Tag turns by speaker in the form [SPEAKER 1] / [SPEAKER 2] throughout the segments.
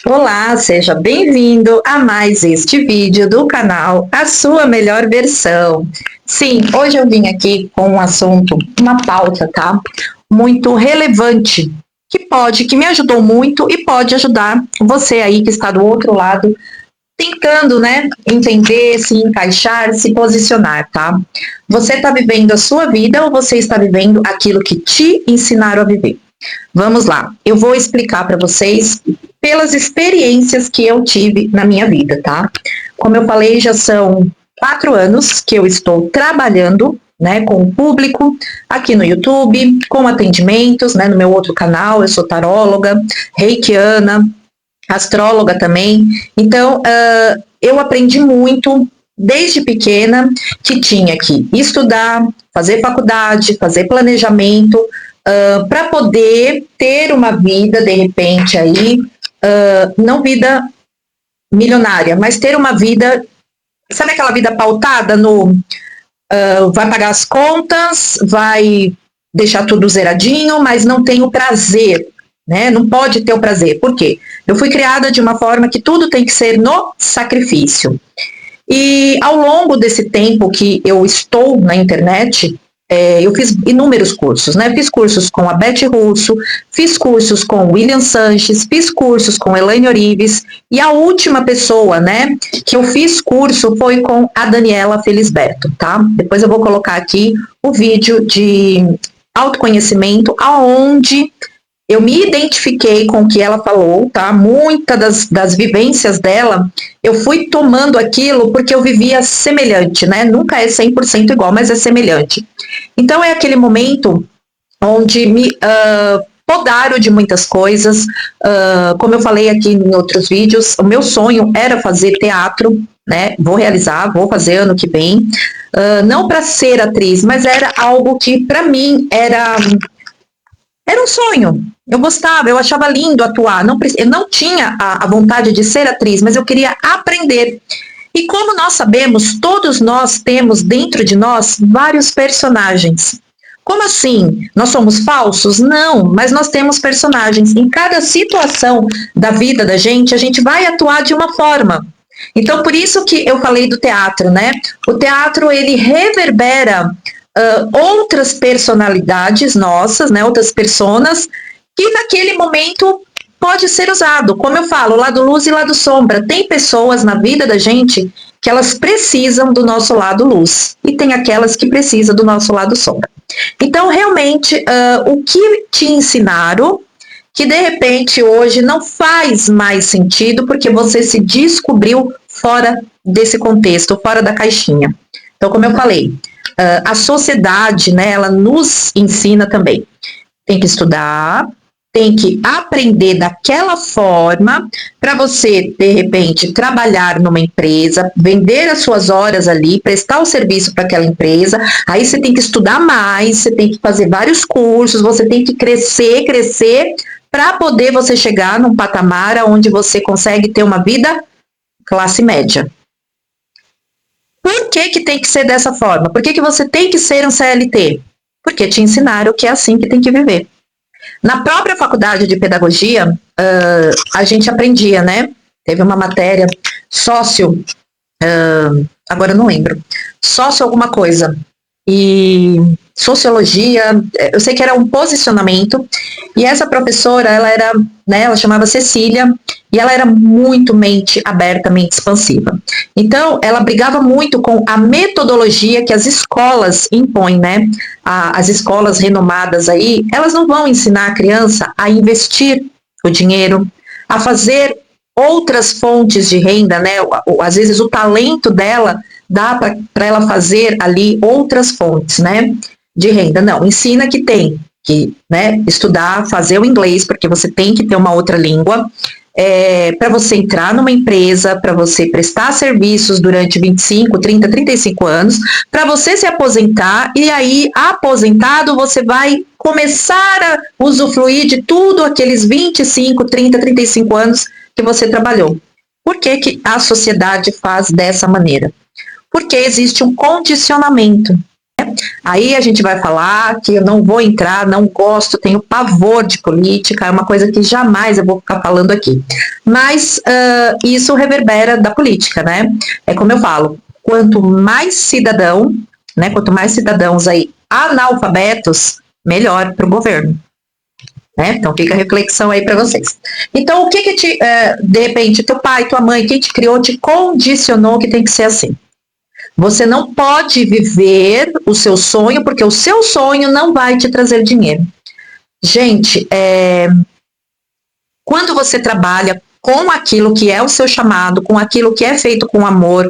[SPEAKER 1] Olá, seja bem-vindo a mais este vídeo do canal A Sua Melhor Versão. Sim, hoje eu vim aqui com um assunto, uma pauta, tá? Muito relevante, que me ajudou muito e pode ajudar você aí que está do outro lado, tentando, né, entender, se encaixar, se posicionar, tá? Você está vivendo a sua vida ou você está vivendo aquilo que te ensinaram a viver? Vamos lá, eu vou explicar para vocês pelas experiências que eu tive na minha vida, tá? Como eu falei, já são 4 anos que eu estou trabalhando, né, com o público, aqui no YouTube, com atendimentos, né, no meu outro canal, eu sou taróloga, reikiana, astróloga também. Então, eu aprendi muito desde pequena que tinha que estudar, fazer faculdade, fazer planejamento, para poder ter uma vida, de repente, aí, não vida milionária, mas ter uma vida, sabe aquela vida pautada no vai pagar as contas, vai deixar tudo zeradinho, mas não tem o prazer, né? Não pode ter o prazer. Por quê? Eu fui criada de uma forma que tudo tem que ser no sacrifício. E ao longo desse tempo que eu estou na internet, eu fiz inúmeros cursos, né? Fiz cursos com a Beth Russo, fiz cursos com o William Sanches, fiz cursos com Elaine Orives, e a última pessoa, né, que eu fiz curso foi com a Daniela Felisberto, tá? Depois eu vou colocar aqui o vídeo de autoconhecimento, aonde eu me identifiquei com o que ela falou, tá? Muitas das vivências dela, eu fui tomando aquilo porque eu vivia semelhante, né? Nunca é 100% igual, mas é semelhante. Então, é aquele momento onde me podaram de muitas coisas. Como eu falei aqui em outros vídeos, o meu sonho era fazer teatro, né? Vou realizar, vou fazer ano que vem. Não para ser atriz, mas era algo que, para mim, era um sonho. Eu gostava, eu achava lindo atuar. Eu não tinha a vontade de ser atriz, mas eu queria aprender. E como nós sabemos, todos nós temos dentro de nós vários personagens. Como assim? Nós somos falsos? Não, mas nós temos personagens. Em cada situação da vida da gente, a gente vai atuar de uma forma. Então, por isso que eu falei do teatro, né? O teatro, ele reverbera outras personalidades nossas, né, outras personas, que naquele momento pode ser usado. Como eu falo, lado luz e lado sombra. Tem pessoas na vida da gente que elas precisam do nosso lado luz, e tem aquelas que precisam do nosso lado sombra. Então, realmente, o que te ensinaram, que de repente hoje não faz mais sentido, porque você se descobriu fora desse contexto, fora da caixinha. Então, como eu falei, a sociedade, né, ela nos ensina também. Tem que estudar, tem que aprender daquela forma para você, de repente, trabalhar numa empresa, vender as suas horas ali, prestar o serviço para aquela empresa. Aí você tem que estudar mais, você tem que fazer vários cursos, você tem que crescer para poder você chegar num patamar onde você consegue ter uma vida classe média. Por que tem que ser dessa forma? Por que você tem que ser um CLT? Porque te ensinaram que é assim que tem que viver. Na própria faculdade de pedagogia, a gente aprendia, né? Teve uma matéria, sócio, agora eu não lembro, sócio alguma coisa, e sociologia, eu sei que era um posicionamento, e essa professora, ela chamava Cecília, e ela era muito mente aberta, mente expansiva. Então, ela brigava muito com a metodologia que as escolas impõem, né? As escolas renomadas aí, elas não vão ensinar a criança a investir o dinheiro, a fazer outras fontes de renda, né? Às vezes o talento dela dá para ela fazer ali outras fontes, né, de renda. Não, ensina que tem que, né, estudar, fazer o inglês, porque você tem que ter uma outra língua, para você entrar numa empresa, para você prestar serviços durante 25, 30, 35 anos, para você se aposentar, e aí, aposentado, você vai começar a usufruir de tudo aqueles 25, 30, 35 anos que você trabalhou. Por que a sociedade faz dessa maneira? Porque existe um condicionamento. Né? Aí a gente vai falar que eu não vou entrar, não gosto, tenho pavor de política, é uma coisa que jamais eu vou ficar falando aqui. Mas isso reverbera da política, né? É como eu falo, quanto mais cidadão, né, quanto mais cidadãos aí analfabetos, melhor para o governo. Né? Então fica a reflexão aí para vocês. Então o que te, de repente, teu pai, tua mãe, quem te criou, te condicionou que tem que ser assim? Você não pode viver o seu sonho, porque o seu sonho não vai te trazer dinheiro. Gente, quando você trabalha com aquilo que é o seu chamado, com aquilo que é feito com amor,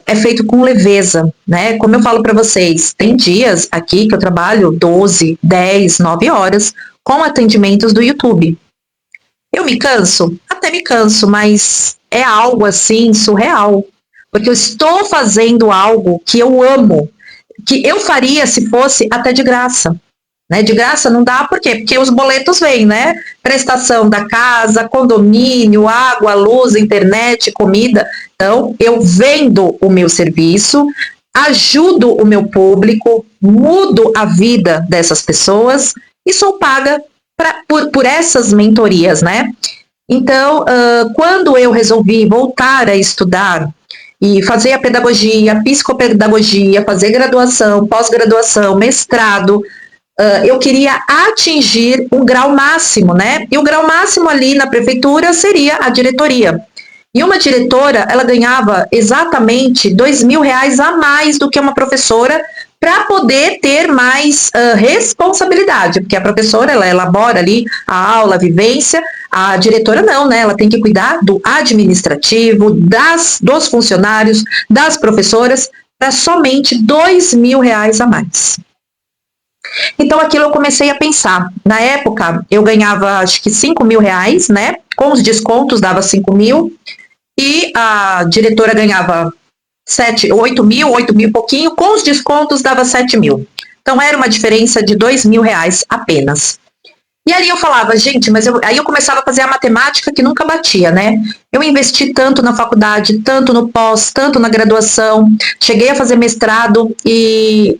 [SPEAKER 1] é feito com leveza, né? Como eu falo para vocês, tem dias aqui que eu trabalho 12, 10, 9 horas com atendimentos do YouTube. Eu me canso? Até me canso, mas é algo assim surreal, porque eu estou fazendo algo que eu amo, que eu faria se fosse até de graça. Né? De graça não dá, por quê? Porque os boletos vêm, né? Prestação da casa, condomínio, água, luz, internet, comida. Então, eu vendo o meu serviço, ajudo o meu público, mudo a vida dessas pessoas e sou paga por essas mentorias, né? Então, quando eu resolvi voltar a estudar e fazer a pedagogia, a psicopedagogia, fazer graduação, pós-graduação, mestrado, eu queria atingir um grau máximo, né? E o grau máximo ali na prefeitura seria a diretoria. E uma diretora, ela ganhava exatamente R$2.000 a mais do que uma professora para poder ter mais responsabilidade, porque a professora, ela elabora ali a aula, a vivência, a diretora não, né? Ela tem que cuidar do administrativo, dos funcionários, das professoras, para somente R$2.000 a mais. Então, aquilo eu comecei a pensar. Na época, eu ganhava, acho que R$5.000, né? Com os descontos, dava 5.000. E a diretora ganhava 8.000 e pouquinho. Com os descontos, dava 7.000. Então, era uma diferença de R$2.000 apenas. E ali eu falava, gente, mas aí eu começava a fazer a matemática que nunca batia, né? Eu investi tanto na faculdade, tanto no pós, tanto na graduação. Cheguei a fazer mestrado e...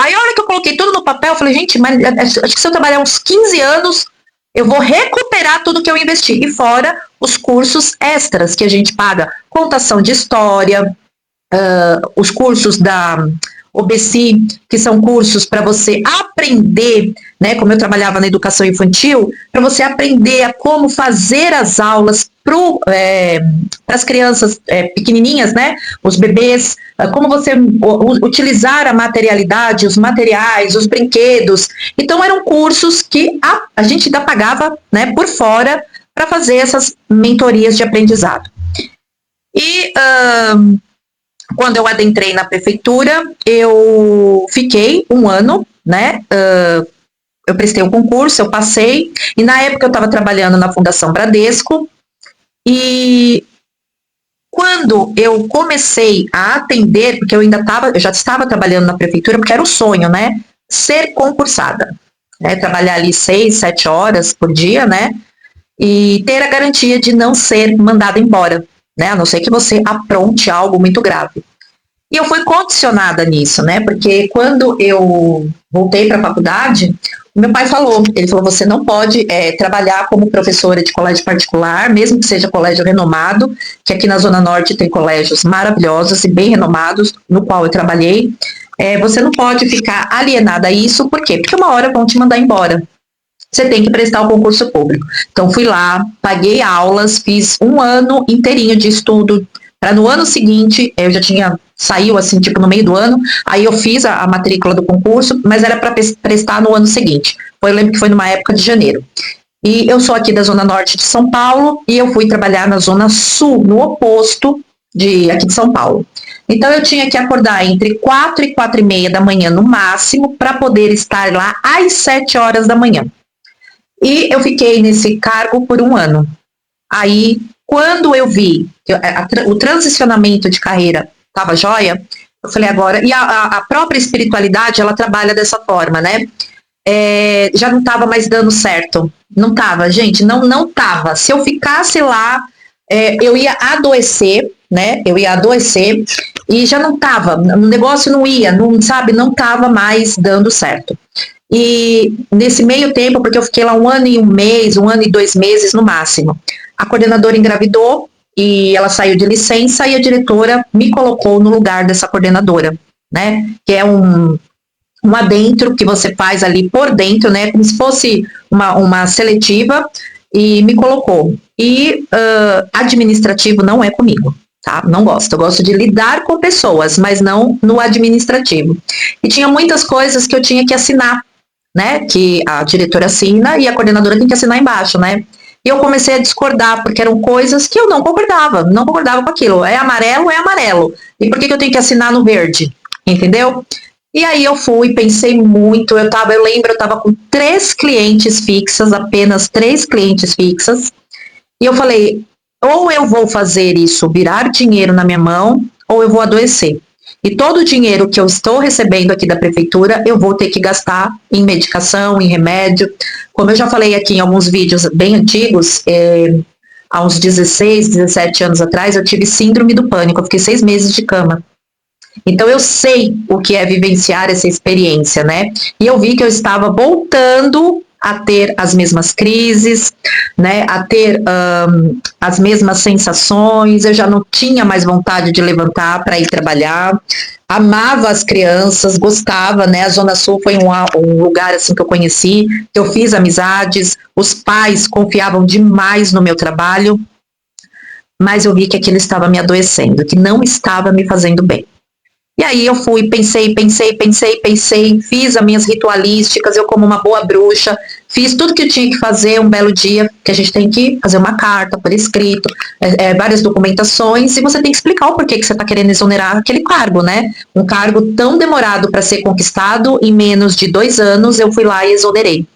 [SPEAKER 1] Aí, a hora que eu coloquei tudo no papel, eu falei, gente, mas acho que se eu trabalhar uns 15 anos, eu vou recuperar tudo que eu investi. E fora os cursos extras que a gente paga. Contação de história, os cursos da OBC, que são cursos para você aprender, né, como eu trabalhava na educação infantil, para você aprender a como fazer as aulas para as crianças pequenininhas, né, os bebês, como você utilizar a materialidade, os materiais, os brinquedos. Então, eram cursos que a gente ainda pagava, né, por fora para fazer essas mentorias de aprendizado. E... quando eu adentrei na prefeitura, eu fiquei um ano, né? Eu prestei o concurso, eu passei, e na época eu estava trabalhando na Fundação Bradesco, e quando eu comecei a atender, porque eu já estava trabalhando na prefeitura, porque era o sonho, né? Ser concursada, né? Trabalhar ali 6, 7 horas por dia, né? E ter a garantia de não ser mandada embora, né? A não ser que você apronte algo muito grave. E eu fui condicionada nisso, né? Porque quando eu voltei para a faculdade, o meu pai falou, ele falou, você não pode trabalhar como professora de colégio particular, mesmo que seja colégio renomado, que aqui na Zona Norte tem colégios maravilhosos e bem renomados, no qual eu trabalhei. Você não pode ficar alienada a isso, por quê? Porque uma hora vão te mandar embora. Você tem que prestar o concurso público. Então, fui lá, paguei aulas, fiz um ano inteirinho de estudo, para no ano seguinte, eu já saiu assim, tipo no meio do ano, aí eu fiz a matrícula do concurso, mas era para prestar no ano seguinte. Eu lembro que foi numa época de janeiro. E eu sou aqui da Zona Norte de São Paulo, e eu fui trabalhar na Zona Sul, no oposto aqui de São Paulo. Então, eu tinha que acordar entre 4 e 4:30 da manhã, no máximo, para poder estar lá às 7 horas da manhã. E eu fiquei nesse cargo por um ano. Aí, quando eu vi que o transicionamento de carreira estava jóia, eu falei agora... E a própria espiritualidade, ela trabalha dessa forma, né? Já não estava mais dando certo. Não estava, gente, não estava. Se eu ficasse lá, eu ia adoecer, né? Eu ia adoecer e já não estava, o negócio não ia, não, sabe, não estava mais dando certo. E nesse meio tempo, porque eu fiquei lá 1 ano e 1 mês, 1 ano e 2 meses no máximo, a coordenadora engravidou e ela saiu de licença e a diretora me colocou no lugar dessa coordenadora, né? Que é um adentro que você faz ali por dentro, né? Como se fosse uma seletiva, e me colocou. E administrativo não é comigo, tá? Não gosto. Eu gosto de lidar com pessoas, mas não no administrativo. E tinha muitas coisas que eu tinha que assinar, né? Que a diretora assina e a coordenadora tem que assinar embaixo, né? E eu comecei a discordar, porque eram coisas que eu não concordava com aquilo. É amarelo. E por que eu tenho que assinar no verde? Entendeu? E aí eu fui, pensei muito, eu lembro, eu estava com 3 clientes fixas, apenas 3 clientes fixas, e eu falei, ou eu vou fazer isso virar dinheiro na minha mão, ou eu vou adoecer. E todo o dinheiro que eu estou recebendo aqui da prefeitura, eu vou ter que gastar em medicação, em remédio. Como eu já falei aqui em alguns vídeos bem antigos, há uns 16, 17 anos atrás, eu tive síndrome do pânico, eu fiquei 6 meses de cama. Então eu sei o que é vivenciar essa experiência, né? E eu vi que eu estava voltando a ter as mesmas crises, né? A ter as mesmas sensações. Eu já não tinha mais vontade de levantar para ir trabalhar. Amava as crianças, gostava, né? A Zona Sul foi um lugar assim que eu conheci, que eu fiz amizades. Os pais confiavam demais no meu trabalho, mas eu vi que aquilo estava me adoecendo, que não estava me fazendo bem. E aí eu fui, pensei, fiz as minhas ritualísticas, eu como uma boa bruxa, fiz tudo que eu tinha que fazer um belo dia, que a gente tem que fazer uma carta por escrito, várias documentações, e você tem que explicar o porquê que você está querendo exonerar aquele cargo, né? Um cargo tão demorado para ser conquistado, em menos de 2 anos, eu fui lá e exonerei.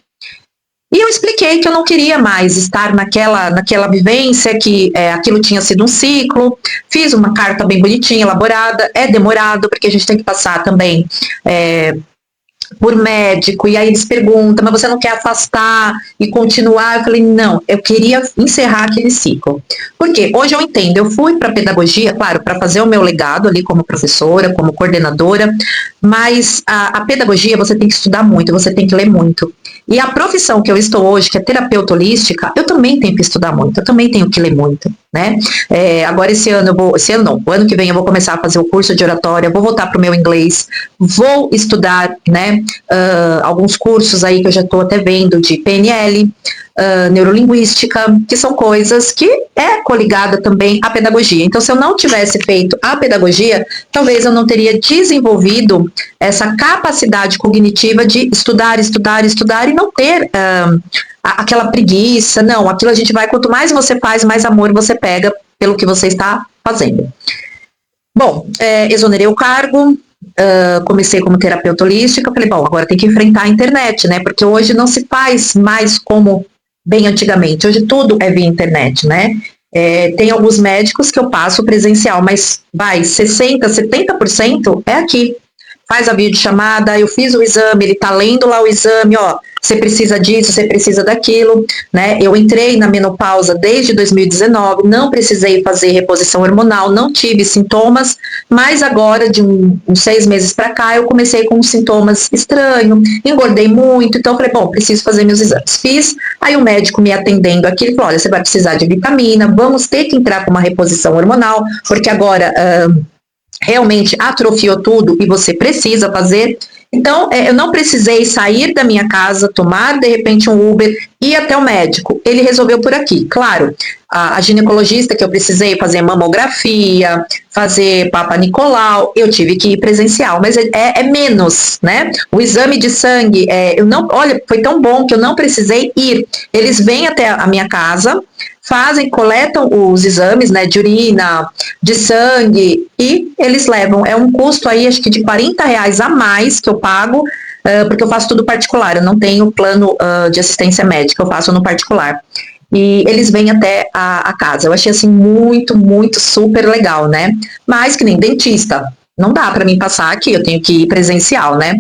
[SPEAKER 1] E eu expliquei que eu não queria mais estar naquela vivência, que aquilo tinha sido um ciclo. Fiz uma carta bem bonitinha, elaborada. É demorado, porque a gente tem que passar também por médico, e aí eles perguntam, mas você não quer afastar e continuar? Eu falei, não, eu queria encerrar aquele ciclo. Porque hoje eu entendo, eu fui para pedagogia, claro, para fazer o meu legado ali como professora, como coordenadora, mas a pedagogia você tem que estudar muito, você tem que ler muito. E a profissão que eu estou hoje, que é terapeuta holística, eu também tenho que estudar muito, eu também tenho que ler muito, né? Agora o ano que vem eu vou começar a fazer o curso de oratória, vou voltar para o meu inglês, vou estudar, né, alguns cursos aí que eu já estou até vendo de PNL, neurolinguística, que são coisas que é coligada também à pedagogia. Então, se eu não tivesse feito a pedagogia, talvez eu não teria desenvolvido essa capacidade cognitiva de estudar e não ter aquela preguiça. Não, aquilo a gente vai, quanto mais você faz, mais amor você pega pelo que você está fazendo. Bom, exonerei o cargo, comecei como terapeuta holística, falei, bom, agora tem que enfrentar a internet, né? Porque hoje não se faz mais como bem antigamente, hoje tudo é via internet, né? Tem alguns médicos que eu passo presencial, mas 60%, 70% é aqui. Faz a videochamada, eu fiz o exame, ele tá lendo lá o exame, ó, você precisa disso, você precisa daquilo, né? Eu entrei na menopausa desde 2019, não precisei fazer reposição hormonal, não tive sintomas, mas agora, de uns 6 meses para cá, eu comecei com sintomas estranhos, engordei muito, então eu falei, bom, preciso fazer meus exames. Fiz, aí o médico me atendendo aqui, ele falou, olha, você vai precisar de vitamina, vamos ter que entrar com uma reposição hormonal, porque agora realmente atrofiou tudo e você precisa fazer. Então, eu não precisei sair da minha casa, tomar de repente um Uber, ir até o médico. Ele resolveu por aqui. Claro, a ginecologista que eu precisei fazer mamografia, fazer Papa Nicolau, eu tive que ir presencial, mas é menos, né? O exame de sangue, olha, foi tão bom que eu não precisei ir. Eles vêm até a minha casa, coletam os exames, né, de urina, de sangue, e eles levam. É um custo aí, acho que de R$ 40 a mais que eu pago, porque eu faço tudo particular, eu não tenho plano de assistência médica, eu faço no particular. E eles vêm até a casa. Eu achei assim muito, muito super legal, né? Mas que nem dentista, não dá para mim passar aqui, eu tenho que ir presencial, né?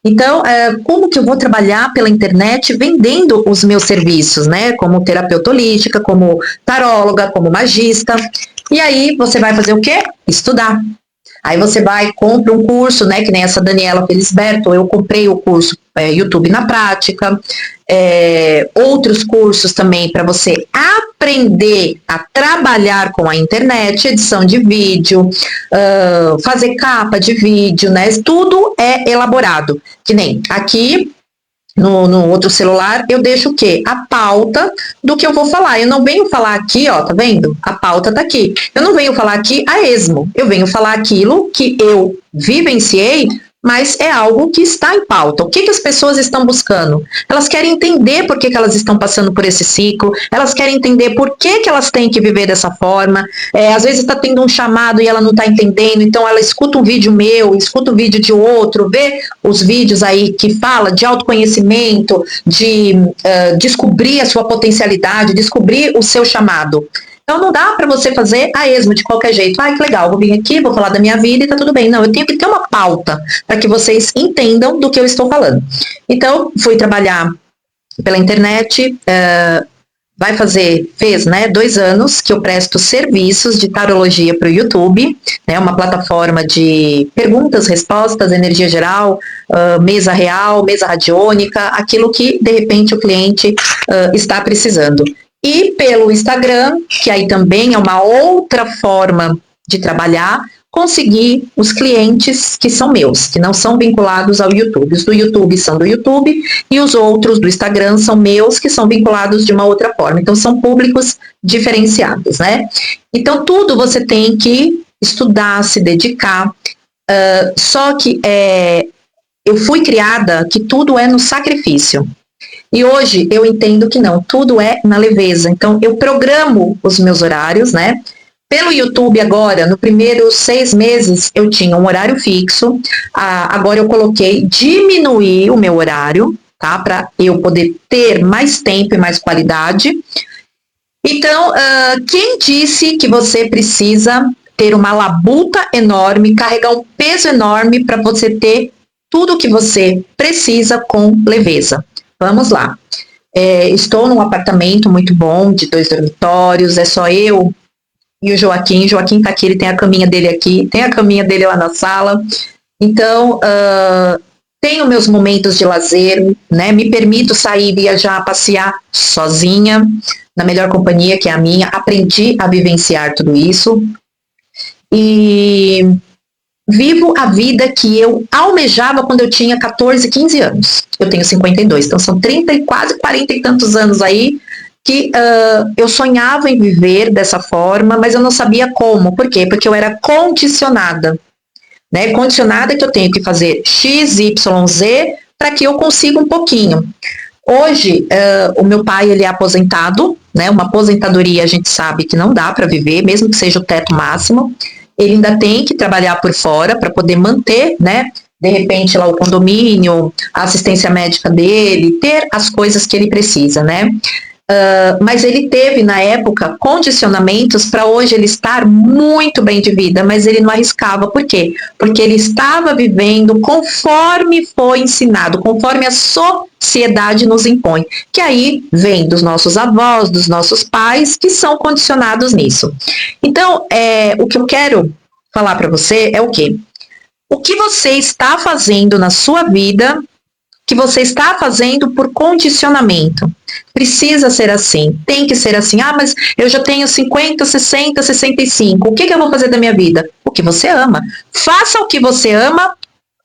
[SPEAKER 1] Então, como que eu vou trabalhar pela internet vendendo os meus serviços, né? Como terapeuta holística, como taróloga, como magista. E aí, você vai fazer o quê? Estudar. Aí você vai e compra um curso, né, que nem essa Daniela Felisberto, eu comprei o curso YouTube na prática, outros cursos também para você aprender a trabalhar com a internet, edição de vídeo, fazer capa de vídeo, né, tudo é elaborado, que nem aqui no outro celular, eu deixo o quê? A pauta do que eu vou falar. Eu não venho falar aqui, ó, tá vendo? A pauta tá aqui. Eu não venho falar aqui a esmo. Eu venho falar aquilo que eu vivenciei, mas é algo que está em pauta. O que as pessoas estão buscando? Elas querem entender por que elas estão passando por esse ciclo, elas querem entender por que elas têm que viver dessa forma. Às vezes está tendo um chamado e ela não está entendendo, então ela escuta um vídeo meu, escuta um vídeo de outro, vê os vídeos aí que fala de autoconhecimento, de descobrir a sua potencialidade, descobrir o seu chamado. Então não dá para você fazer a esmo de qualquer jeito. Ai, que legal, vou vir aqui, vou falar da minha vida e tá tudo bem. Não, eu tenho que ter uma pauta para que vocês entendam do que eu estou falando. Então, fui trabalhar pela internet, fez, né, 2 anos que eu presto serviços de tarologia para o YouTube, né, uma plataforma de perguntas, respostas, energia geral, mesa real, mesa radiônica, aquilo que, de repente, o cliente está precisando. E pelo Instagram, que aí também é uma outra forma de trabalhar, conseguir os clientes que são meus, que não são vinculados ao YouTube. Os do YouTube são do YouTube e os outros do Instagram são meus, que são vinculados de uma outra forma. Então, são públicos diferenciados, né? Então, tudo você tem que estudar, se dedicar. Só que eu fui criada que tudo é no sacrifício. E hoje eu entendo que não, tudo é na leveza. Então, eu programo os meus horários, né? Pelo YouTube agora, no primeiros 6 meses, eu tinha um horário fixo. Agora eu coloquei diminuir o meu horário, tá? Para eu poder ter mais tempo e mais qualidade. Então, quem disse que você precisa ter uma labuta enorme, carregar um peso enorme para você ter tudo o que você precisa com leveza? Vamos lá. Estou num apartamento muito bom, de 2 dormitórios, é só eu e o Joaquim. Joaquim está aqui, ele tem a caminha dele aqui, tem a caminha dele lá na sala. Então, tenho meus momentos de lazer, né? Me permito sair, viajar, passear sozinha, na melhor companhia, que é a minha. Aprendi a vivenciar tudo isso. E vivo a vida que eu almejava quando eu tinha 14, 15 anos. Eu tenho 52, então são 30 e quase 40 e tantos anos aí que eu sonhava em viver dessa forma, mas eu não sabia como. Por quê? Porque eu era condicionada. Né? Condicionada que eu tenho que fazer X, Y, Z para que eu consiga um pouquinho. Hoje, o meu pai, ele é aposentado, né? Uma aposentadoria a gente sabe que não dá para viver, mesmo que seja o teto máximo. Ele ainda tem que trabalhar por fora para poder manter, né? De repente, lá o condomínio, a assistência médica dele, ter as coisas que ele precisa, né? Mas ele teve, na época, condicionamentos para hoje ele estar muito bem de vida, mas ele não arriscava. Por quê? Porque ele estava vivendo conforme foi ensinado, conforme a sociedade nos impõe, que aí vem dos nossos avós, dos nossos pais, que são condicionados nisso. Então, o que eu quero falar para você é o quê? O que você está fazendo na sua vida que você está fazendo por condicionamento. Precisa ser assim, tem que ser assim. Ah, mas eu já tenho 50, 60, 65. O que eu vou fazer da minha vida? O que você ama. Faça o que você ama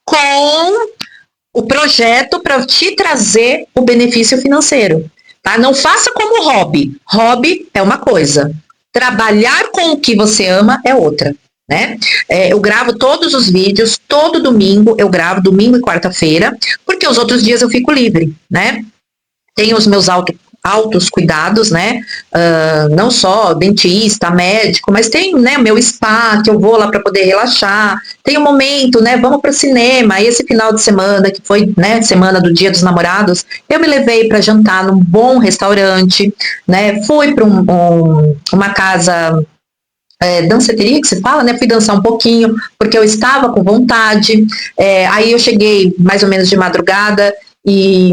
[SPEAKER 1] com o projeto para te trazer o benefício financeiro. Tá? Não faça como hobby. Hobby é uma coisa. Trabalhar com o que você ama é outra. Né? Eu gravo todos os vídeos, todo domingo eu gravo, domingo e quarta-feira, porque os outros dias eu fico livre, né? Tenho os meus altos cuidados, né? Não só dentista, médico, mas tem, né, o meu spa, que eu vou lá para poder relaxar. Tem um momento, né? Vamos para o cinema. Esse final de semana, que foi, né, semana do Dia dos Namorados, eu me levei para jantar num bom restaurante, né? Fui para uma casa danceteria que se fala, né? Fui dançar um pouquinho, porque eu estava com vontade. Aí eu cheguei mais ou menos de madrugada e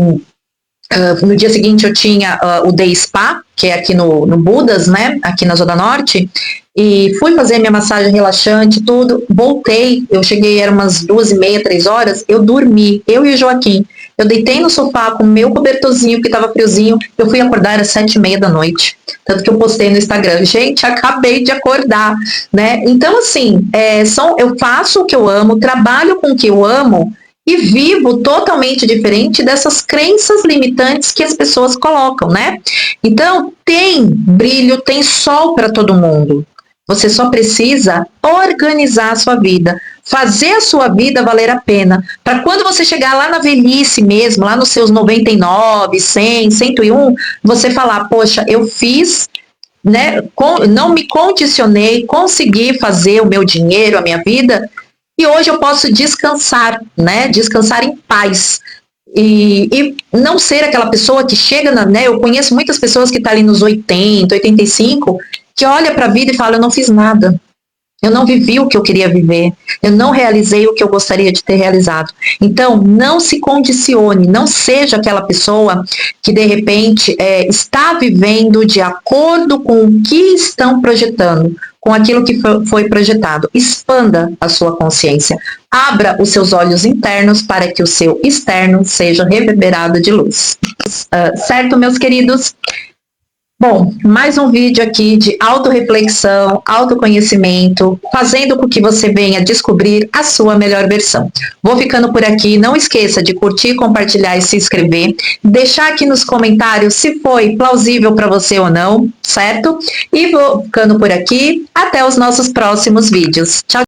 [SPEAKER 1] no dia seguinte eu tinha o Day Spa, que é aqui no Budas, né? Aqui na Zona Norte. e fui fazer minha massagem relaxante, tudo, voltei, eu cheguei, eram umas 2h30, 3 horas, eu dormi, eu e o Joaquim, eu deitei no sofá com o meu cobertorzinho que estava friozinho, eu fui acordar às 7h30 da noite, tanto que eu postei no Instagram, gente, acabei de acordar, né, então assim, eu faço o que eu amo, trabalho com o que eu amo, e vivo totalmente diferente dessas crenças limitantes que as pessoas colocam, né? Então, tem brilho, tem sol para todo mundo. Você só precisa organizar a sua vida, fazer a sua vida valer a pena, para quando você chegar lá na velhice mesmo, lá nos seus 99, 100, 101, você falar, poxa, eu fiz, né, não me condicionei, consegui fazer o meu dinheiro, a minha vida, e hoje eu posso descansar, né? Descansar em paz. E não ser aquela pessoa que chega, né? Eu conheço muitas pessoas que estão ali nos 80, 85, que olha para a vida e fala, eu não fiz nada. Eu não vivi o que eu queria viver. Eu não realizei o que eu gostaria de ter realizado. Então, não se condicione, não seja aquela pessoa que, de repente, está vivendo de acordo com o que estão projetando, com aquilo que foi projetado. Expanda a sua consciência. Abra os seus olhos internos para que o seu externo seja reverberado de luz. Certo, meus queridos? Bom, mais um vídeo aqui de autorreflexão, autoconhecimento, fazendo com que você venha descobrir a sua melhor versão. Vou ficando por aqui, não esqueça de curtir, compartilhar e se inscrever, deixar aqui nos comentários se foi plausível para você ou não, certo? E vou ficando por aqui, até os nossos próximos vídeos. Tchau!